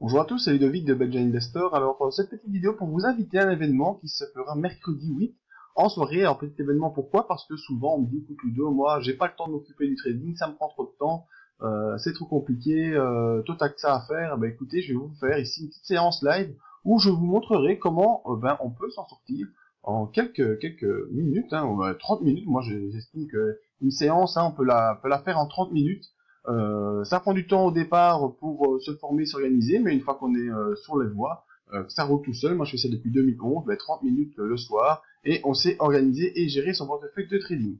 Bonjour à tous, c'est Ludovic de Belgian Investor. Alors, cette petite vidéo pour vous inviter à un événement qui se fera mercredi 8 en soirée. En petit événement, pourquoi? Parce que souvent on me dit, écoute Ludo, moi j'ai pas le temps de m'occuper du trading, ça me prend trop de temps, c'est trop compliqué, toi t'as que ça à faire. Ben écoutez, je vais vous faire ici une petite séance live où je vous montrerai comment on peut s'en sortir en quelques minutes, 30 minutes. Moi j'estime que une séance, on peut la faire en 30 minutes. Ça prend du temps au départ pour se former, s'organiser, mais une fois qu'on est sur les voies, ça roule tout seul. Moi, je fais ça depuis 2011, 30 minutes le soir, et on sait organiser et gérer son portefeuille de trading.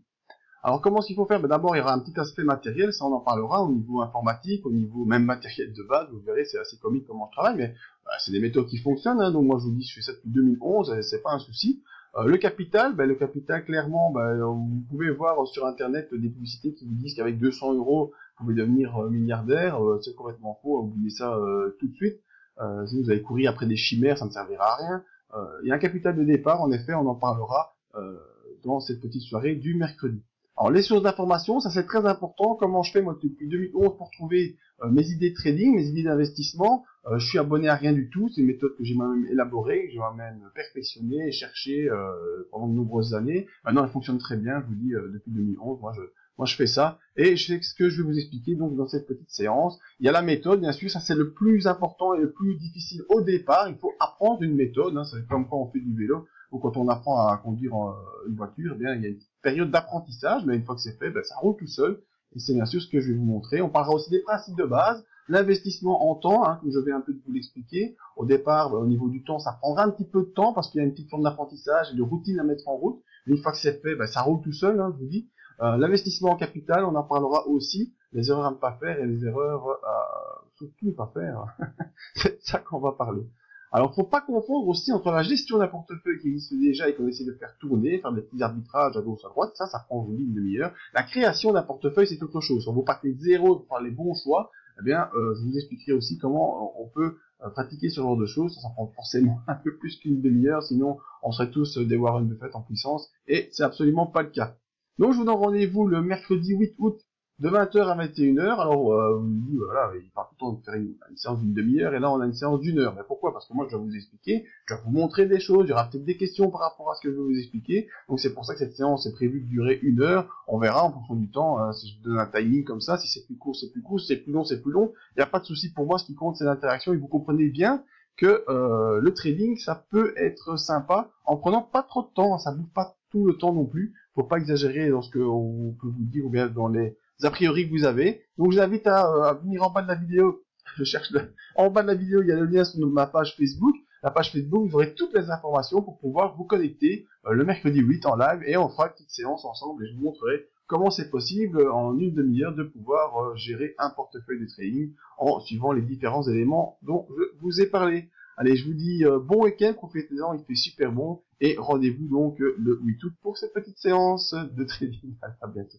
Alors, comment est-ce qu'il faut faire? D'abord, il y aura un petit aspect matériel, ça on en parlera au niveau informatique, au niveau même matériel de base. Vous verrez, c'est assez comique comment je travaille, mais c'est des méthodes qui fonctionnent. Donc moi, je vous dis, je fais ça depuis 2011, c'est pas un souci. Le capital, le capital, clairement, vous pouvez voir sur Internet des publicités qui vous disent qu'avec 200 euros, vous pouvez devenir milliardaire. C'est complètement faux, oubliez ça tout de suite. Si vous allez courir après des chimères, ça ne servira à rien. Il y a un capital de départ, en effet, on en parlera dans cette petite soirée du mercredi. Alors les sources d'information, ça c'est très important. Comment je fais moi depuis 2011 pour trouver mes idées de trading, mes idées d'investissement? Je suis abonné à rien du tout. C'est une méthode que j'ai moi-même élaborée, que j'ai moi-même perfectionnée et cherchée pendant de nombreuses années. Maintenant, elle fonctionne très bien. Je vous dis depuis 2011, moi je fais ça et je fais ce que je vais vous expliquer donc dans cette petite séance. Il y a la méthode, bien sûr, ça c'est le plus important et le plus difficile au départ. Il faut apprendre une méthode. C'est comme quand on fait du vélo ou quand on apprend à conduire une voiture. Eh bien, il y a une période d'apprentissage, mais une fois que c'est fait, ça roule tout seul. Et c'est bien sûr ce que je vais vous montrer. On parlera aussi des principes de base, l'investissement en temps, comme je vais un peu vous l'expliquer. Au départ, au niveau du temps, ça prendra un petit peu de temps parce qu'il y a une petite forme d'apprentissage et de routine à mettre en route. Mais une fois que c'est fait, ça roule tout seul, je vous dis. L'investissement en capital, on en parlera aussi. Les erreurs à ne pas faire et les erreurs à surtout ne pas faire. C'est ça qu'on va parler. Alors, faut pas confondre aussi entre la gestion d'un portefeuille qui existe déjà et qu'on essaie de faire tourner, faire des petits arbitrages à gauche, à droite, ça prend une demi-heure. La création d'un portefeuille, c'est autre chose. On vous partez de zéro pour faire les bons choix, je vous expliquerai aussi comment on peut pratiquer ce genre de choses. Ça prend forcément un peu plus qu'une demi-heure, sinon on serait tous des Warren Buffett en puissance, et c'est absolument pas le cas. Donc, je vous donne rendez-vous le mercredi 8 août de 20h à 21h. Alors, on me dit, voilà, il part tout le temps de faire une séance d'une demi-heure, et là, on a une séance d'une heure. Mais pourquoi? Parce que moi, je dois vous expliquer, je dois vous montrer des choses, il y aura peut-être des questions par rapport à ce que je vais vous expliquer. Donc, c'est pour ça que cette séance est prévue de durer une heure. On verra en fonction du temps, si je donne un timing comme ça, si c'est plus court, c'est plus court, si c'est plus long, c'est plus long. Il n'y a pas de souci pour moi, ce qui compte, c'est l'interaction, et vous comprenez bien que le trading, ça peut être sympa en prenant pas trop de temps, ça bouffe pas tout le temps non plus. Faut pas exagérer dans ce qu'on peut vous dire ou bien dans les a priori que vous avez. Donc je vous invite à venir en bas de la vidéo. En bas de la vidéo, il y a le lien sur ma page Facebook. La page Facebook, vous aurez toutes les informations pour pouvoir vous connecter le mercredi 8 en live et on fera une petite séance ensemble et je vous montrerai comment c'est possible en une demi-heure de pouvoir gérer un portefeuille de trading en suivant les différents éléments dont je vous ai parlé. Allez, je vous dis bon week-end, profitez-en, il fait super bon et rendez-vous donc le 8 août pour cette petite séance de trading. À bientôt.